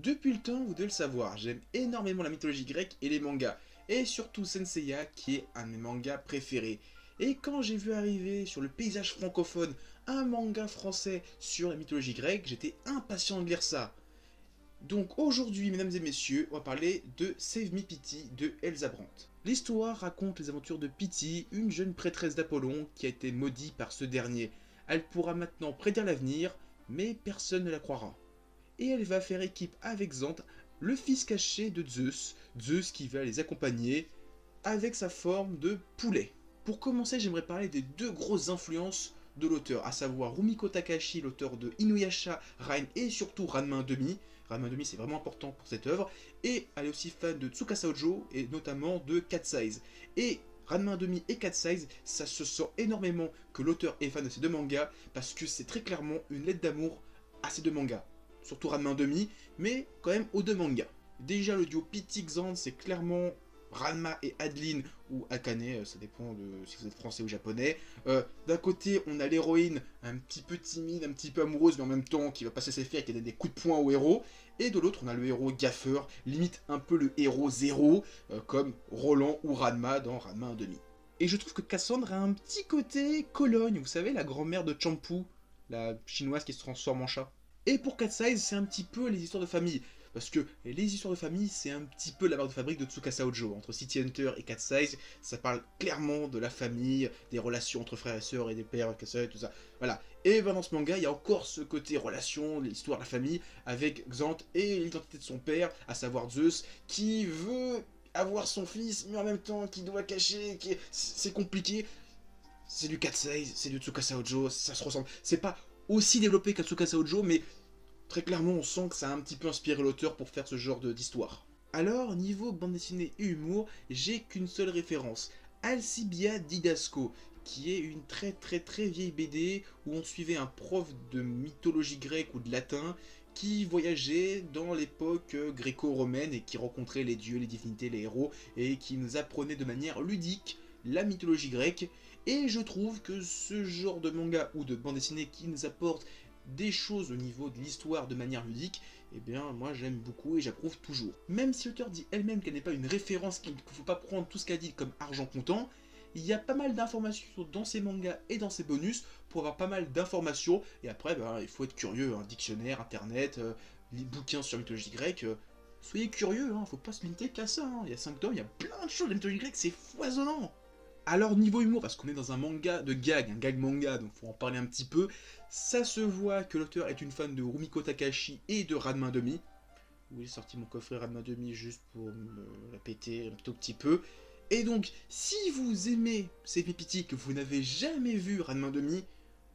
Depuis le temps, vous devez le savoir, j'aime énormément la mythologie grecque et les mangas, et surtout Senseiya qui est un de mes mangas préférés. Et quand j'ai vu arriver sur le paysage francophone un manga français sur la mythologie grecque, j'étais impatient de lire ça. Donc aujourd'hui, mesdames et messieurs, on va parler de Save Me Pity de Elsa Brandt. L'histoire raconte les aventures de Pity, une jeune prêtresse d'Apollon qui a été maudite par ce dernier. Elle pourra maintenant prédire l'avenir, mais personne ne la croira. Et elle va faire équipe avec Xanthe, le fils caché de Zeus, Zeus qui va les accompagner avec sa forme de poulet. Pour commencer, j'aimerais parler des deux grosses influences de l'auteur, à savoir Rumiko Takahashi, l'auteur de Inuyasha, Rein et surtout Ranma 1/2. Ranma 1/2 c'est vraiment important pour cette œuvre, et elle est aussi fan de Tsukasa Ojo et notamment de Cat Size. Et Ranma 1/2 et Cat Size, ça se sent énormément que l'auteur est fan de ces deux mangas parce que c'est très clairement une lettre d'amour à ces deux mangas. Surtout Ranma 1/2, mais quand même aux deux mangas. Déjà le duo Pity Xanthe, c'est clairement Ranma et Adeline, ou Akane, ça dépend de si vous êtes français ou japonais. D'un côté, on a l'héroïne un petit peu timide, un petit peu amoureuse, mais en même temps qui va pas se laisser faire et qui donne des coups de poing au héros. Et de l'autre, on a le héros gaffeur, limite un peu le héros zéro, comme Roland ou Ranma dans Ranma 1/2. Et je trouve que Cassandre a un petit côté Cologne, vous savez, la grand-mère de Champu, la chinoise qui se transforme en chat. Et pour Cat Size, c'est un petit peu les histoires de famille. Parce que les histoires de famille, c'est un petit peu la marque de fabrique de Tsukasa Ojo. Entre City Hunter et Cat Size, ça parle clairement de la famille, des relations entre frères et sœurs et des pères, et tout ça. Voilà. Et ben dans ce manga, il y a encore ce côté relation, l'histoire de la famille, avec Xanthe et l'identité de son père, à savoir Zeus, qui veut avoir son fils, mais en même temps qui doit cacher, c'est compliqué. C'est du Cat Size, c'est du Tsukasa Ojo, ça se ressemble. C'est pas aussi développé qu'à Tsukasa Ojo, mais très clairement, on sent que ça a un petit peu inspiré l'auteur pour faire ce genre d'histoire. Alors, niveau bande dessinée et humour, j'ai qu'une seule référence. Alcibia Didasco, qui est une très vieille BD où on suivait un prof de mythologie grecque ou de latin qui voyageait dans l'époque gréco-romaine et qui rencontrait les dieux, les divinités, les héros et qui nous apprenait de manière ludique la mythologie grecque. Et je trouve que ce genre de manga ou de bande dessinée qui nous apporte des choses au niveau de l'histoire de manière ludique, eh bien moi j'aime beaucoup et j'approuve toujours. Même si l'auteur dit elle-même qu'elle n'est pas une référence, qu'il ne faut pas prendre tout ce qu'elle dit comme argent comptant, il y a pas mal d'informations dans ses mangas et dans ses bonus pour avoir pas mal d'informations, et après il faut être curieux, un dictionnaire, internet, les bouquins sur la mythologie grecque, soyez curieux, faut pas se limiter qu'à ça, il y a 5 tomes, il y a plein de choses de la mythologie grecque, c'est foisonnant. Alors niveau humour, parce qu'on est dans un manga de gag, un gag manga, donc faut en parler un petit peu, ça se voit que l'auteur est une fan de Rumiko Takahashi et de Ranma 1/2. Oui, j'ai sorti mon coffret Ranma 1/2 juste pour me répéter un tout petit peu. Et donc, si vous aimez ces pépitis que vous n'avez jamais vu Ranma 1/2,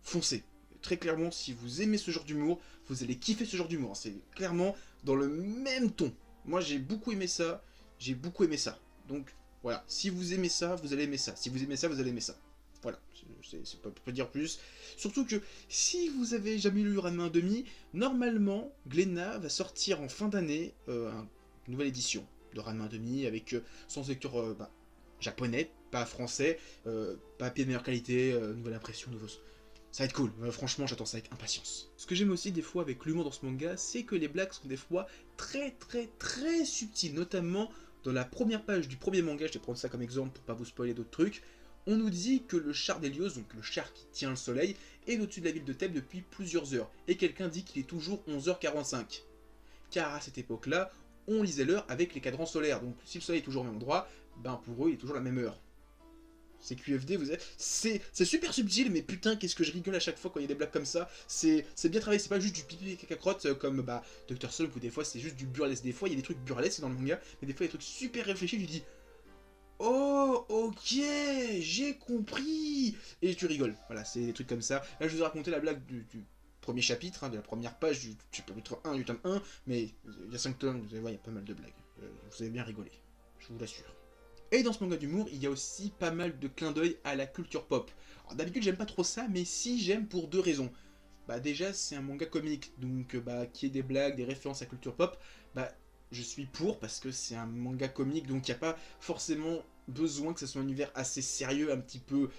foncez. Très clairement, si vous aimez ce genre d'humour, vous allez kiffer ce genre d'humour. C'est clairement dans le même ton. Moi, j'ai beaucoup aimé ça. J'ai beaucoup aimé ça. Donc, voilà. Si vous aimez ça, vous allez aimer ça. Si vous aimez ça, vous allez aimer ça. Voilà. C'est pas dire plus. Surtout que si vous avez jamais lu Ranma 1/2, normalement, Glénat va sortir en fin d'année une nouvelle édition de Ranma 1/2 avec son lecteur japonais, pas français, papier de meilleure qualité, nouvelle impression, nouveau. Ça va être cool, franchement j'attends ça avec impatience. Ce que j'aime aussi des fois avec l'humour dans ce manga, c'est que les blagues sont des fois très subtiles, notamment dans la première page du premier manga, je vais prendre ça comme exemple pour pas vous spoiler d'autres trucs, on nous dit que le char d'Hélios, donc le char qui tient le soleil, est au-dessus de la ville de Thèbes depuis plusieurs heures, et quelqu'un dit qu'il est toujours 11h45. Car à cette époque-là, on lisait l'heure avec les cadrans solaires, donc si le soleil est toujours au même endroit, ben pour eux il est toujours la même heure. C'est QFD, vous êtes. C'est super subtil, mais putain, qu'est-ce que je rigole à chaque fois quand il y a des blagues comme ça. C'est bien travaillé, c'est pas juste du pipi et caca-crotte comme Dr. Slump, où des fois c'est juste du burlesque. Des fois il y a des trucs burlesques dans le manga, mais des fois il y a des trucs super réfléchis, tu dis oh, ok, j'ai compris. Et tu rigoles. Voilà, c'est des trucs comme ça. Là, je vous ai raconté la blague du premier chapitre, de la première page du chapitre 1 du tome 1, mais il y a 5 tomes, vous allez voir, il y a pas mal de blagues. Vous avez bien rigolé, je vous l'assure. Et dans ce manga d'humour, il y a aussi pas mal de clins d'œil à la culture pop. Alors d'habitude, j'aime pas trop ça, mais si j'aime pour deux raisons. Déjà, c'est un manga comique, donc qui ait des blagues, des références à la culture pop, je suis pour, parce que c'est un manga comique, donc il n'y a pas forcément besoin que ce soit un univers assez sérieux, un petit peu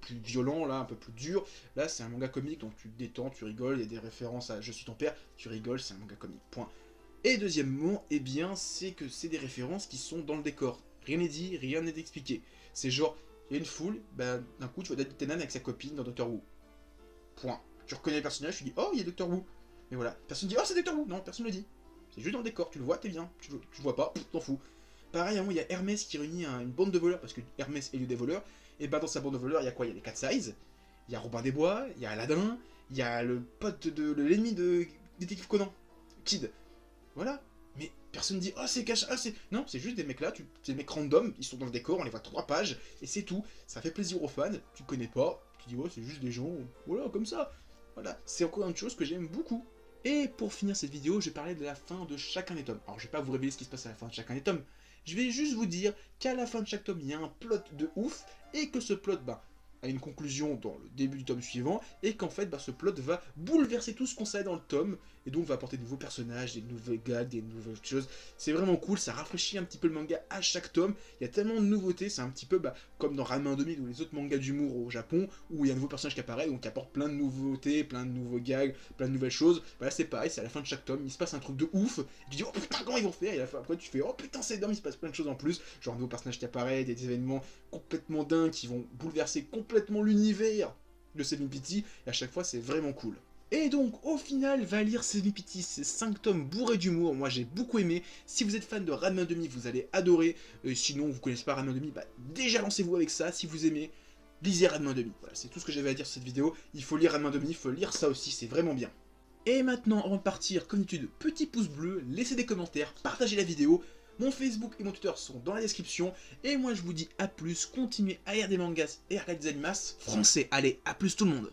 plus violent, là, un peu plus dur. Là, c'est un manga comique, donc tu te détends, tu rigoles, il y a des références à Je suis ton père, tu rigoles, c'est un manga comique, point. Et deuxièmement, eh bien, c'est que c'est des références qui sont dans le décor. Rien n'est dit, rien n'est expliqué. C'est genre, il y a une foule, ben, d'un coup, tu vois David Tennant avec sa copine dans Doctor Who. Point. Tu reconnais le personnage, tu dis, oh, il y a Doctor Who. Mais voilà, personne dit, oh, c'est Doctor Who. Non, personne ne le dit. C'est juste dans le décor, tu le vois, t'es bien. Tu le vois pas, t'en fous. Pareil, à un moment, il y a Hermès qui réunit une bande de voleurs, parce que Hermès est le des voleurs. Et ben, dans sa bande de voleurs, il y a quoi? Il y a les 4 Size, il y a Robin des Bois, il y a Aladdin, il y a le pote de l'ennemi de Détective Conan, Kid. Voilà. Mais personne dit, oh, c'est caché, ah, c'est. Non, c'est juste des mecs là, c'est des mecs random, ils sont dans le décor, on les voit 3 pages, et c'est tout. Ça fait plaisir aux fans, tu connais pas, tu dis, ouais, c'est juste des gens, voilà, comme ça. Voilà, c'est encore une chose que j'aime beaucoup. Et pour finir cette vidéo, je vais parler de la fin de chacun des tomes. Alors, je vais pas vous révéler ce qui se passe à la fin de chacun des tomes. Je vais juste vous dire qu'à la fin de chaque tome, il y a un plot de ouf, et que ce plot, bah, a une conclusion dans le début du tome suivant, et qu'en fait, bah, ce plot va bouleverser tout ce qu'on sait dans le tome, et donc va apporter de nouveaux personnages, des nouvelles gags, des nouvelles choses. C'est vraiment cool, ça rafraîchit un petit peu le manga à chaque tome, il y a tellement de nouveautés, c'est un petit peu bah, comme dans Ranma 2000 ou les autres mangas d'humour au Japon, où il y a un nouveau personnage qui apparaît, donc qui apporte plein de nouveautés, plein de nouveaux gags, plein de nouvelles choses. Bah c'est pareil, c'est à la fin de chaque tome, il se passe un truc de ouf, et tu dis oh putain comment ils vont faire, et après tu fais oh putain c'est dingue, il se passe plein de choses en plus, genre un nouveau personnage qui apparaît, des événements complètement dingues qui vont bouleverser complètement l'univers de Seven Pity, et à chaque fois c'est vraiment cool. Et donc, au final, va lire Seven Pity, ces 5 tomes bourrés d'humour, moi j'ai beaucoup aimé. Si vous êtes fan de Ranma Demi, vous allez adorer. Sinon, vous connaissez pas Ranma Demi, bah déjà lancez-vous avec ça. Si vous aimez, lisez Ranma Demi. Voilà, c'est tout ce que j'avais à dire sur cette vidéo. Il faut lire Ranma Demi, il faut lire ça aussi, c'est vraiment bien. Et maintenant, avant de partir, comme d'habitude, petit pouce bleu, laissez des commentaires, partagez la vidéo. Mon Facebook et mon Twitter sont dans la description. Et moi je vous dis à plus, continuez à lire des mangas et à regarder des animas français. Allez, à plus tout le monde.